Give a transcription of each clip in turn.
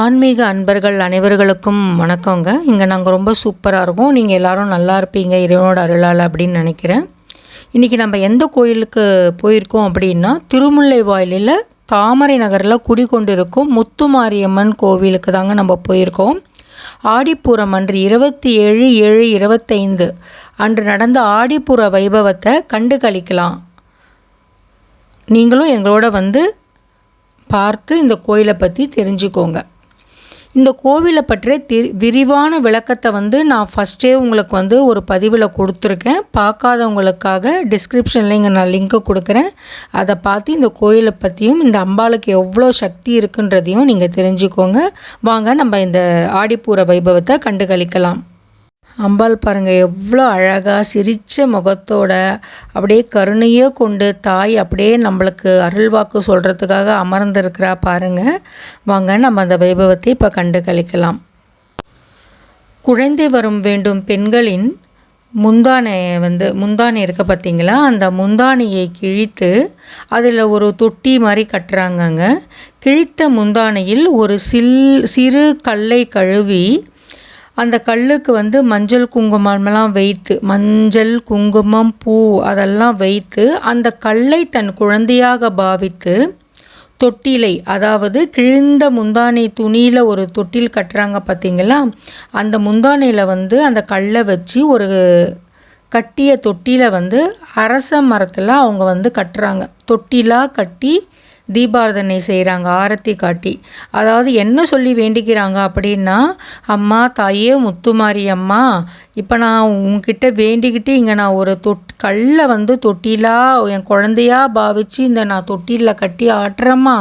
ஆன்மீக அன்பர்கள் அனைவர்களுக்கும் வணக்கங்க. இங்கே நாங்கள் ரொம்ப சூப்பராக இருக்கோம். நீங்கள் எல்லோரும் நல்லா இருப்பீங்க இறைவனோட அருளால் அப்படின்னு நினைக்கிறேன். இன்றைக்கி நம்ம எந்த கோயிலுக்கு போயிருக்கோம் அப்படின்னா, திருமுல்லைவாயிலில் தாமரை நகரில் குடிக்கொண்டிருக்கும் முத்துமாரியம்மன் கோவிலுக்கு தாங்க நம்ம போயிருக்கோம். ஆடிப்பூரம் அன்று 27/7/25 அன்று நடந்த ஆடிப்புற வைபவத்தை கண்டு கழிக்கலாம். நீங்களும் எங்களோட வந்து பார்த்து இந்த கோயிலை பற்றி தெரிஞ்சுக்கோங்க. இந்த கோவிலை பற்றிய விரிவான விளக்கத்தை வந்து நான் ஃபஸ்ட்டே உங்களுக்கு ஒரு பதிவில் கொடுத்துருக்கேன். பார்க்காதவங்களுக்காக டிஸ்கிரிப்ஷனில் இங்கே நான் லிங்க்கு கொடுக்குறேன். அதை பார்த்து இந்த கோயிலை பற்றியும் இந்த அம்பாளுக்கு எவ்வளோ சக்தி இருக்குன்றதையும் நீங்கள் தெரிஞ்சுக்கோங்க. வாங்க நம்ம இந்த ஆடிப்பூர வைபவத்தை கண்டு கழிக்கலாம். அம்பாள் பாருங்கள், எவ்வளோ அழகாக சிரித்த முகத்தோட அப்படியே கருணையே கொண்டு தாய் அப்படியே நம்மளுக்கு அருள்வாக்கு சொல்கிறதுக்காக அமர்ந்திருக்கிறா பாருங்கள். வாங்க நம்ம அந்த வைபவத்தை இப்போ கண்டு கழிக்கலாம். குழந்தை வரம் வேண்டும் பெண்களின் முந்தானை இருக்க பார்த்தீங்களா, அந்த முந்தானையை கிழித்து அதில் ஒரு தொட்டி மாதிரி கட்டுறாங்கங்க. கிழித்த முந்தானையில் ஒரு சிறு கல்லை கழுவி அந்த கல்லுக்கு மஞ்சள் குங்குமம்லாம் வைத்து, மஞ்சள் குங்குமம் பூ அதெல்லாம் வைத்து அந்த கல்லை தன் குழந்தையாக பாவித்து தொட்டிலை, அதாவது கிழிந்த முந்தானை துணியில் ஒரு தொட்டில் கட்டுறாங்க பார்த்தீங்களா, அந்த முந்தானையில் அந்த கல்லை வச்சு ஒரு கட்டிய தொட்டியில் அரச மரத்தில் அவங்க கட்டுறாங்க. தொட்டிலாக கட்டி தீபாராதனை செய்கிறாங்க, ஆரத்தி காட்டி. அதாவது என்ன சொல்லி வேண்டிக்கிறாங்க அப்படின்னா, அம்மா தாயே முத்துமாரி அம்மா, இப்போ நான் உங்ககிட்ட வேண்டிக்கிட்டு இங்கே நான் ஒரு கல்லை தொட்டிலாக என் குழந்தையாக பாவித்து இந்த நான் தொட்டிலில் கட்டி ஆட்டுறேம்மா.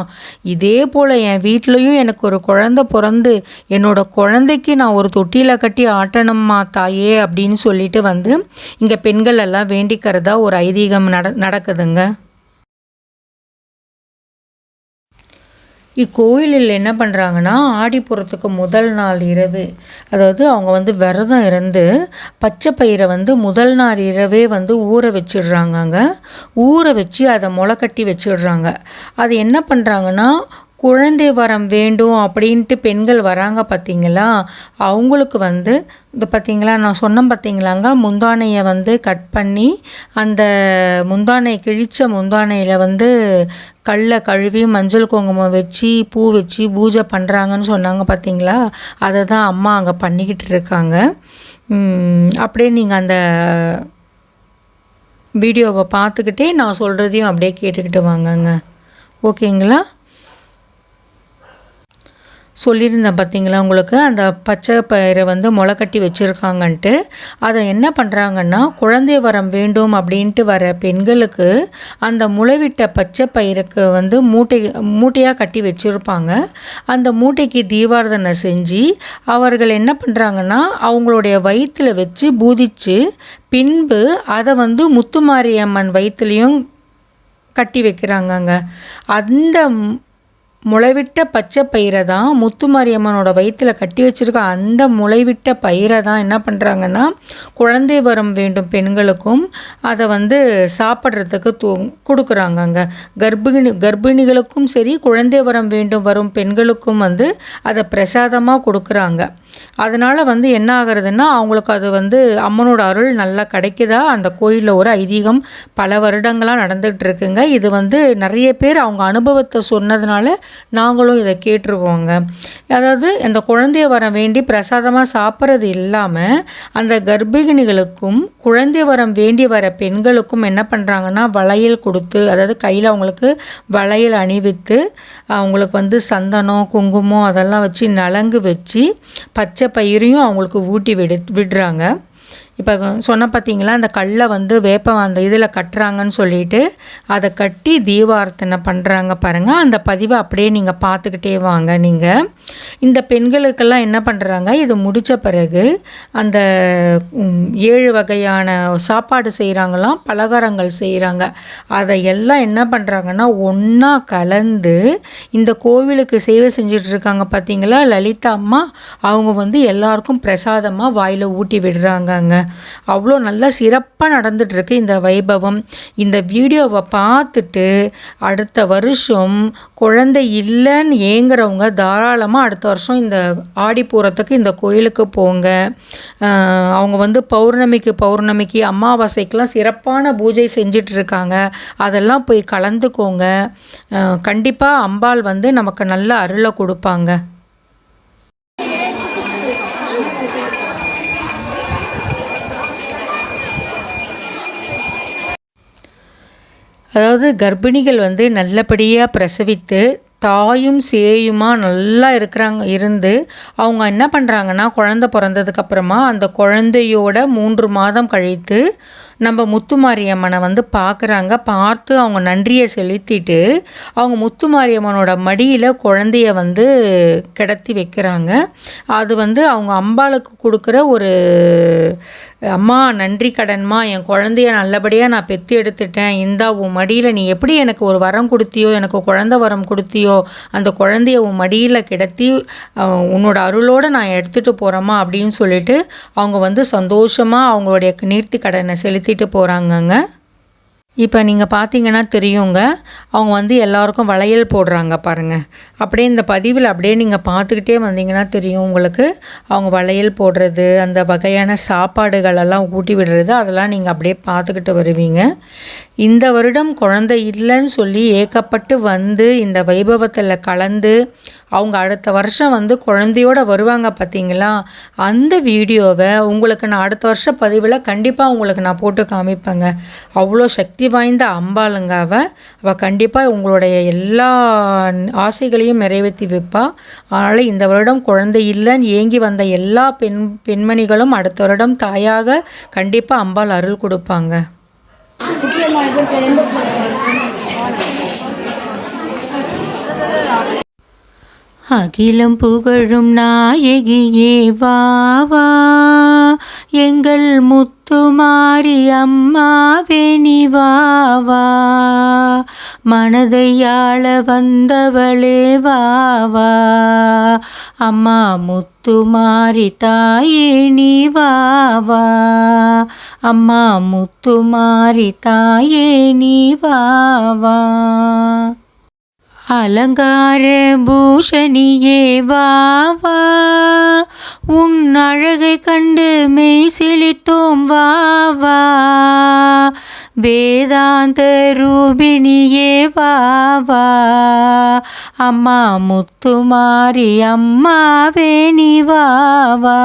இதே போல் என் வீட்லேயும் எனக்கு ஒரு குழந்தை பிறந்து என்னோடய குழந்தைக்கு நான் ஒரு தொட்டியில் கட்டி ஆட்டணும்மா தாயே அப்படின்னு சொல்லிட்டு இங்கே பெண்கள் எல்லாம் வேண்டிக்கிறதா ஒரு ஐதீகம் நடக்குதுங்க. இக்கோயிலில் என்ன பண்ணுறாங்கன்னா, ஆடிப்புறத்துக்கு முதல் நாள் இரவு, அதாவது அவங்க விரதம் இருந்து பச்சை பயிரை முதல் நாள் இரவே ஊற வச்சிடுறாங்கங்க. ஊற வச்சு அதை முளை கட்டி வச்சிடுறாங்க. அது என்ன பண்ணுறாங்கன்னா, குழந்தை வரம் வேண்டும் அப்படின்ட்டு பெண்கள் வராங்க பார்த்தீங்களா, அவங்களுக்கு இந்த பார்த்தீங்களா நான் சொன்னேன் பார்த்தீங்களாங்க, முந்தானையை கட் பண்ணி அந்த முந்தானை கிழித்த முந்தானையில் கல்லை கழுவி மஞ்சள் குங்குமம் வச்சு பூ வச்சு பூஜை பண்ணுறாங்கன்னு சொன்னாங்க பார்த்தீங்களா, அதை தான் அம்மா அங்கே பண்ணிக்கிட்டு இருக்காங்க. அப்படியே நீங்கள் அந்த வீடியோவை பார்த்துக்கிட்டே நான் சொல்கிறதையும் அப்படியே கேட்டுக்கிட்டு வாங்கங்க. ஓகேங்களா? சொல்லியிருந்தேன் பார்த்தீங்களா உங்களுக்கு, அந்த பச்சை பயிரை முளை கட்டி வச்சுருக்காங்கன்ட்டு. அதை என்ன பண்ணுறாங்கன்னா, குழந்தை வரம் வேண்டும் அப்படின்ட்டு வர பெண்களுக்கு அந்த முளைவிட்ட பச்சை பயிருக்கு மூட்டையாக கட்டி வச்சுருப்பாங்க. அந்த மூட்டைக்கு தீபாராதனை செஞ்சு அவர்கள் என்ன பண்ணுறாங்கன்னா, அவங்களுடைய வயிற்றில் வச்சு பூதிச்சு பின்பு அதை முத்துமாரியம்மன் வயிற்றுலையும் கட்டி வைக்கிறாங்கங்க. அந்த முளைவிட்ட பச்சை பயிரை தான் முத்துமாரியம்மனோட வயிற்றில் கட்டி வச்சுருக்க அந்த முளைவிட்ட பயிரை தான் என்ன பண்ணுறாங்கன்னா, குழந்தை வரம் வேண்டும் பெண்களுக்கும் அதை சாப்பிட்றதுக்கு கொடுக்குறாங்கங்க. கர்ப்பிணிகளுக்கும் சரி, குழந்தை வரம் வேண்டும் வரும் பெண்களுக்கும் அதை பிரசாதமாக கொடுக்குறாங்க. அதனால் என்ன ஆகிறதுன்னா, அவங்களுக்கு அது அம்மனோட அருள் நல்லா கிடைக்குதா அந்த கோயிலில் ஒரு ஐதீகம் பல வருடங்களாக நடந்துகிட்டு இருக்குங்க. இது நிறைய பேர் அவங்க அனுபவத்தை சொன்னதுனால நாங்களும் இதை கேட்டுருவோங்க. அதாவது அந்த குழந்தைய வரம் வேண்டி பிரசாதமாக சாப்பிட்றது இல்லாமல் அந்த கர்ப்பிணிகளுக்கும் குழந்தை வரம் வேண்டி வர பெண்களுக்கும் என்ன பண்ணுறாங்கன்னா, வளையல் கொடுத்து, அதாவது கையில் அவங்களுக்கு வளையல் அணிவித்து அவங்களுக்கு சந்தனம் குங்குமம் அதெல்லாம் வச்சு நலங்கு வச்சு பச்சை பயிரையும் அவங்களுக்கு ஊட்டி விடுறாங்க. இப்போ சொன்ன பார்த்தீங்களா, அந்த கல்லை வேப்பம் அந்த இதில் கட்டுறாங்கன்னு சொல்லிட்டு அதை கட்டி தீபாராதனை பண்ணுறாங்க பாருங்கள். அந்த பதிவை அப்படியே நீங்கள் பார்த்துக்கிட்டே வாங்க. நீங்கள் இந்த பெண்களுக்கெல்லாம் என்ன பண்ணுறாங்க, இது முடித்த பிறகு அந்த 7 வகையான சாப்பாடு செய்கிறாங்களாம், பலகாரங்கள் செய்கிறாங்க. அதை எல்லாம் என்ன பண்ணுறாங்கன்னா ஒன்றா கலந்து இந்த கோவிலுக்கு சேவை செஞ்சிட்ருக்காங்க பார்த்தீங்களா லலிதா அம்மா, அவங்க எல்லாருக்கும் பிரசாதமாக வாயில் ஊட்டி விடுறாங்கங்க. அவ்வளோ நல்லா சிறப்பாக நடந்துகிட்ருக்கு இந்த வைபவம். இந்த வீடியோவை பார்த்துட்டு அடுத்த வருஷம் குழந்தை இல்லைன்னு ஏங்குறவங்க தாராளமாக அடுத்த வருஷம் இந்த ஆடிப்பூரத்துக்கு இந்த கோயிலுக்கு போங்க. அவங்க வந்து பௌர்ணமிக்கு அமாவாசைக்கெலாம் சிறப்பான பூஜை செஞ்சிட்ருக்காங்க. அதெல்லாம் போய் கலந்துக்கோங்க. கண்டிப்பாக அம்பாள் வந்து நமக்கு நல்ல அருளை கொடுப்பாங்க. அதாவது கர்ப்பிணிகள் வந்து நல்லபடியாக பிரசவித்து தாயும் சேயுமா நல்லா இருந்து அவங்க என்ன பண்ணுறாங்கன்னா குழந்தை பிறந்ததுக்கப்புறமா அந்த குழந்தையோட 3 மாதம் கழித்து நம்ம முத்துமாரியம்மனை வந்து பார்க்குறாங்க. பார்த்து அவங்க நன்றியை செலுத்திட்டு அவங்க முத்துமாரியம்மனோட மடியில் குழந்தைய வந்து கிடத்தி வைக்கிறாங்க. அது வந்து அவங்க அம்பாளுக்கு கொடுக்குற ஒரு அம்மா நன்றி கடன்மா, என் குழந்தைய நல்லபடியாக நான் பெற்று எடுத்துட்டேன், இந்தா உன் மடியில் நீ எப்படி எனக்கு ஒரு வரம் கொடுத்தியோ, எனக்கு குழந்தை வரம் கொடுத்தியோ, அந்த குழந்தைய உன் மடியில் கிடத்தி உன்னோட அருளோடு நான் எடுத்துகிட்டு போகிறேம்மா அப்படின்னு சொல்லிட்டு அவங்க வந்து சந்தோஷமாக அவங்களுடைய நீர்த்தி கடனை செலுத்திட்டு போகிறாங்கங்க. இப்போ நீங்கள் பார்த்தீங்கன்னா தெரியுங்க, அவங்க வந்து எல்லாருக்கும் வளையல் போடுறாங்க பாருங்கள். அப்படியே இந்த பதிவில் அப்படியே நீங்கள் பார்த்துக்கிட்டே வந்தீங்கன்னா தெரியும் உங்களுக்கு. அவங்க வளையல் போடுறது, அந்த வகையான சாப்பாடுகளெல்லாம் ஊட்டி விடுறது, அதெல்லாம் நீங்கள் அப்படியே பார்த்துக்கிட்டு வருவீங்க. இந்த வருடம் குழந்தை இல்லைன்னு சொல்லி ஏக்கப்பட்டு வந்து இந்த வைபவத்தில் கலந்து அவங்க அடுத்த வருஷம் வந்து குழந்தையோடு வருவாங்க பார்த்தீங்களா, அந்த வீடியோவை உங்களுக்கு நான் அடுத்த வருஷ பதிவில் கண்டிப்பாக உங்களுக்கு நான் போட்டு காமிப்பேங்க. அவ்வளோ சக்தி வாய்ந்த அம்பாளுங்க அவள் கண்டிப்பாக உங்களுடைய எல்லா ஆசைகளையும் நிறைவேற்றி வைப்பா. அதனால் இந்த வருடம் குழந்தை இல்லைன்னு ஏங்கி வந்த எல்லா பெண்மணிகளும் அடுத்த வருடம் தாயாக கண்டிப்பாக அம்பாள் அருள் கொடுப்பாங்க. அகிலம் புகழும் நாயகியே வாவா, எங்கள் முத்துமாரி அம்மாவே நீ வாவா, மனதையாள வந்தவளே வாவா, அம்மா முத்துமாரி தாயே நீ வாவா, அம்மா முத்துமாரி தாயே நீ வாவா, அலங்கார பூஷணியே வாவா, உன் அழகை கண்டு மெய் சிலித்தோம் வாவா, வேதாந்த ரூபிணியே வாவா, அம்மா முத்துமாரி அம்மாவே நீ வாவா,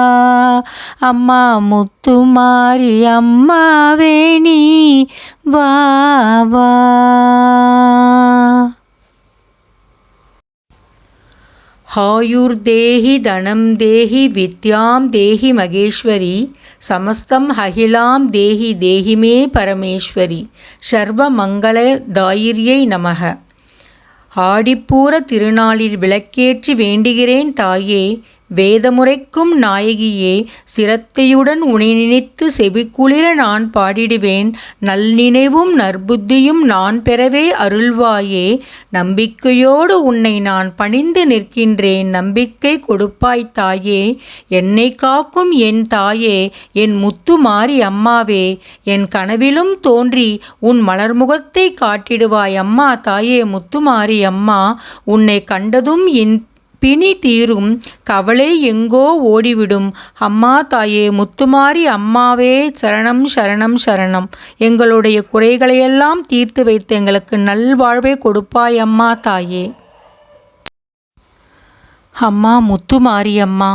அம்மா முத்துமாரி அம்மாவே நீ வாவா. ஆயுர்தேஹி தனம் தேஹி வித்யாம் தேஹி மகேஸ்வரி, சமஸ்தம் அகிலாம் தேஹி தேஹிமே பரமேஸ்வரி, சர்வ மங்கள தாயிரியை நமக. ஆடிப்பூர திருநாளில் விளக்கேற்றி வேண்டுகிறேன் தாயே, வேதமுறைக்கும் நாயகியே, சிரத்தையுடன் உனை நினைத்து செவிக்குளிர நான் பாடிடுவேன், நல்நினைவும் நற்புத்தியும் நான் பெறவே அருள்வாயே, நம்பிக்கையோடு உன்னை நான் பணிந்து நிற்கின்றேன், நம்பிக்கை கொடுப்பாய் தாயே, என்னை காக்கும் என் தாயே, என் முத்துமாரி அம்மாவே, என் கனவிலும் தோன்றி உன் மலர்முகத்தை காட்டிடுவாய் அம்மா தாயே முத்துமாரி அம்மா, உன்னை கண்டதும் என் பிணி தீரும், கவலை எங்கோ ஓடிவிடும், அம்மா தாயே முத்துமாரி அம்மாவே சரணம் சரணம் சரணம், எங்களுடைய குறைகளையெல்லாம் தீர்த்து வைத்து எங்களுக்கு நல்வாழ்வை கொடுப்பாய் அம்மா தாயே. அம்மா முத்துமாரி அம்மா,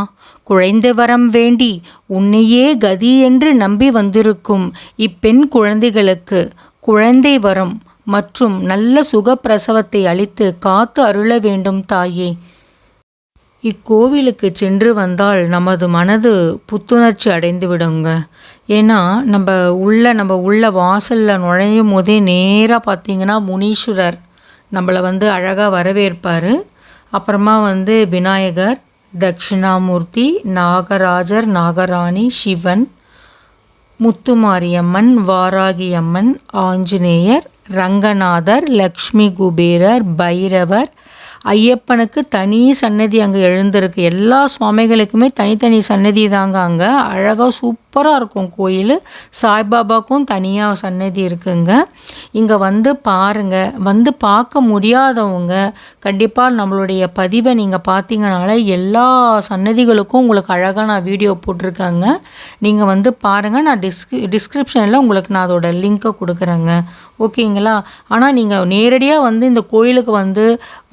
குழந்தை வரம் வேண்டி உன்னையே கதி என்று நம்பி வந்திருக்கும் இப்பெண் குழந்தைகளுக்கு குழந்தை வரம் மற்றும் நல்ல சுகப்பிரசவத்தை அளித்து காத்து அருள வேண்டும் தாயே. இக்கோவிலுக்கு சென்று வந்தால் நமது மனது புத்துணர்ச்சி அடைந்து விடுங்க. ஏன்னா நம்ம உள்ள வாசலில் நுழையும் போதே நேராக பார்த்திங்கன்னா முனீஸ்வரர் நம்மளை வந்து அழகாக வரவேற்பார். அப்புறமா வந்து விநாயகர், தட்சிணாமூர்த்தி, நாகராஜர், நாகராணி, சிவன், முத்துமாரியம்மன், வாராகியம்மன், ஆஞ்சநேயர், ரங்கநாதர், லக்ஷ்மி குபேரர், பைரவர், ஐயப்பனுக்கு தனி சன்னதி அங்கே எழுந்திருக்கு. எல்லா சுவாமிகளுக்குமே தனித்தனி சன்னதி தாங்க அங்கே அழகாக சூப்பராக இருக்கும் கோயில். சாய்பாபாவுக்கும் தனியாக சன்னதி இருக்குங்க. இங்கே வந்து பாருங்கள். வந்து பார்க்க முடியாதவங்க கண்டிப்பாக நம்மளுடைய பதிவை நீங்கள் பார்த்தீங்கனால எல்லா சன்னதிகளுக்கும் உங்களுக்கு அழகாக நான் வீடியோ போட்டிருக்கேங்க. நீங்கள் வந்து பாருங்கள். நான் டிஸ்கிரிப்ஷனில் உங்களுக்கு நான் அதோட லிங்க்கை கொடுக்குறேங்க. ஓகேங்களா? ஆனால் நீங்கள் நேரடியாக வந்து இந்த கோயிலுக்கு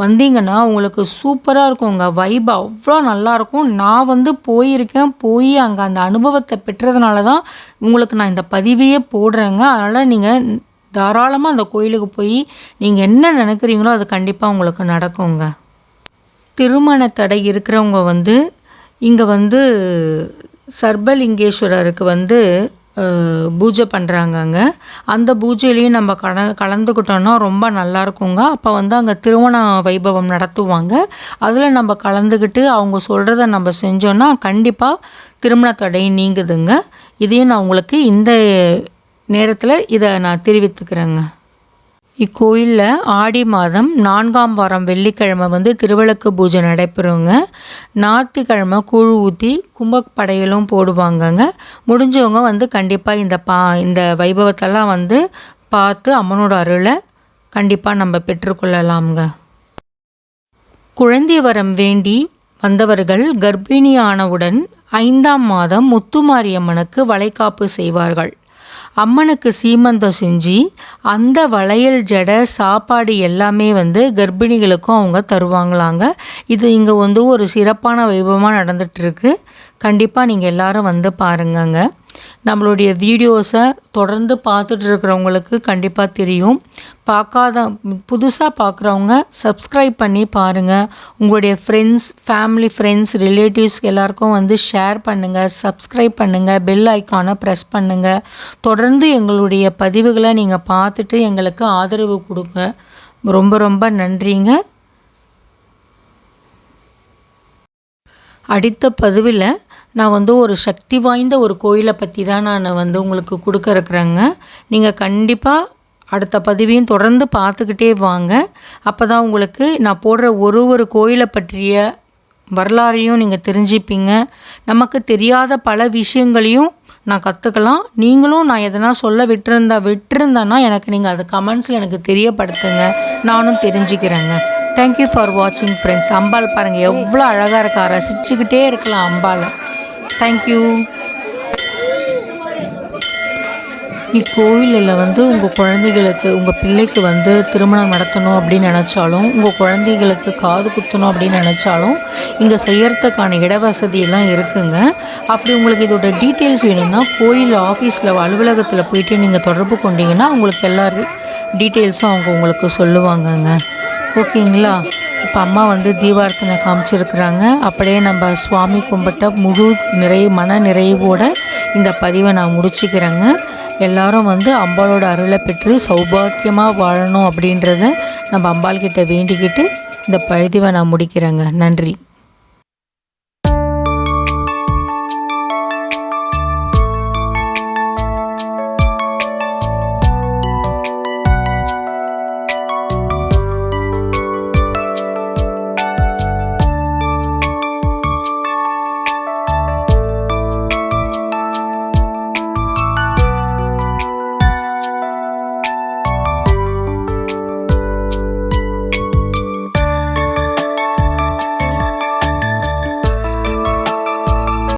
வந்தீங்கன்னா உங்களுக்கு சூப்பராக இருக்குங்க. வைப் அவ்வளோ நல்லாயிருக்கும். நான் வந்து போயிருக்கேன். போய் அங்கே அந்த அனுபவத்தை பெற்றதுனால தான் உங்களுக்கு நான் இந்த பதிவையே போடுறேங்க. அதனால் நீங்கள் தாராளமாக அந்த கோயிலுக்கு போய் நீங்கள் என்ன நினைக்கிறீங்களோ அது கண்டிப்பாக உங்களுக்கு நடக்குங்க. திருமண தடை இருக்கிறவங்க வந்து இங்கே வந்து சர்பலிங்கேஸ்வரருக்கு வந்து பூஜை பண்ணுறாங்கங்க. அந்த பூஜையிலையும் நம்ம கலந்துக்கிட்டோன்னா ரொம்ப நல்லாயிருக்குங்க. அப்போ வந்து அங்கே திருமண வைபவம் நடத்துவாங்க. அதில் நம்ம கலந்துக்கிட்டு அவங்க சொல்கிறத நம்ம செஞ்சோன்னா கண்டிப்பாக திருமண தடை நீங்குதுங்க. இதையும் நான் உங்களுக்கு இந்த நேரத்தில் இதை நான் தெரிவித்துக்கிறேங்க. இக்கோயிலில் ஆடி மாதம் 4ஆம் வாரம் வெள்ளிக்கிழமை வந்து திருவிளக்கு பூஜை நடைபெறுங்க. ஞாயிற்றுக்கிழமை கூழ் ஊற்றி கும்பப்படையலும் போடுவாங்கங்க. முடிஞ்சவங்க வந்து கண்டிப்பாக இந்த வைபவத்தெல்லாம் வந்து பார்த்து அம்மனோட அருளை கண்டிப்பாக நம்ம பெற்றுக்கொள்ளலாம்ங்க. குழந்தை வரம் வேண்டி வந்தவர்கள் கர்ப்பிணியானவுடன் 5ஆம் மாதம் முத்துமாரியம்மனுக்கு வளைகாப்பு செய்வார்கள். அம்மனுக்கு சீமந்தம் செஞ்சு அந்த வளையல் ஜடை சாப்பாடு எல்லாமே வந்து கர்ப்பிணிகளுக்கும் அவங்க தருவாங்களாங்க. இது இங்கே வந்து ஒரு சிறப்பான வைபவமாக நடந்துகிட்ருக்கு. கண்டிப்பாக நீங்கள் எல்லோரும் வந்து பாருங்கங்க. நம்மளுடைய வீடியோஸை தொடர்ந்து பார்த்துட்டு இருக்கிறவங்களுக்கு கண்டிப்பாக தெரியும். புதுசாக பார்க்குறவங்க சப்ஸ்கிரைப் பண்ணி பாருங்கள். உங்களுடைய ஃபேமிலி ஃப்ரெண்ட்ஸ் ரிலேட்டிவ்ஸ் எல்லாருக்கும் வந்து ஷேர் பண்ணுங்கள், சப்ஸ்கிரைப் பண்ணுங்கள், பெல் ஐக்கானை ப்ரெஸ் பண்ணுங்கள். தொடர்ந்து எங்களுடைய பதிவுகளை நீங்கள் பார்த்துட்டு எங்களுக்கு ஆதரவு கொடுங்க. ரொம்ப ரொம்ப நன்றிங்க. அடுத்த பதிவில் நான் வந்து ஒரு சக்தி வாய்ந்த ஒரு கோயிலை பற்றி தான் நான் வந்து உங்களுக்கு கொடுக்க இருக்கிறேங்க. நீங்கள் கண்டிப்பாக அடுத்த பதிவையும் தொடர்ந்து பார்த்துக்கிட்டே வாங்க. அப்போ தான் உங்களுக்கு நான் போடுற ஒரு கோயிலை பற்றிய வரலாறையும் நீங்கள் தெரிஞ்சுப்பீங்க. நமக்கு தெரியாத பல விஷயங்களையும் நான் கற்றுக்கலாம். நீங்களும் நான் எதனா சொல்ல விட்டுருந்தேன்னா எனக்கு நீங்கள் அது கமெண்ட்ஸில் எனக்கு தெரியப்படுத்துங்க. நானும் தெரிஞ்சுக்கிறேங்க. தேங்க்யூ ஃபார் வாட்சிங் ஃப்ரெண்ட்ஸ். அம்பாள் பாருங்கள் எவ்வளோ அழகாக இருக்கா. ரசிச்சுக்கிட்டே இருக்கலாம் அம்பாளை. தேங்க்யூ. இக்கோயிலில் வந்து உங்கள் குழந்தைகளுக்கு உங்கள் பிள்ளைக்கு வந்து திருமணம் நடத்தணும் அப்படின்னு நினச்சாலும், உங்கள் குழந்தைகளுக்கு காது குத்தணும் அப்படின்னு நினச்சாலும் இங்கே செய்யறதுக்கான இடவசதியெல்லாம் இருக்குங்க. அப்படி உங்களுக்கு இதோட டீட்டெயில்ஸ் வேணும்னா கோயில் ஆஃபீஸில் அலுவலகத்தில் போயிட்டு நீங்கள் தொடர்பு கொண்டீங்கன்னா உங்களுக்கு எல்லா டீட்டெயில்ஸும் அவங்க உங்களுக்கு சொல்லுவாங்கங்க. ஓகேங்களா? இப்போ அம்மா வந்து தீபார்த்தனை காமிச்சிருக்கிறாங்க. அப்படியே நம்ம சுவாமி கும்பிட்ட முழு மன நிறைவோட இந்த பதிவை நான் முடிச்சுக்கிறேங்க. எல்லாரும் வந்து அம்பாளோட அருளை பெற்று சௌபாக்கியமாக வாழணும் அப்படின்றத நம்ம அம்பாள்கிட்ட வேண்டிக்கிட்டு இந்த பதிவை நான் முடிக்கிறேங்க. நன்றி.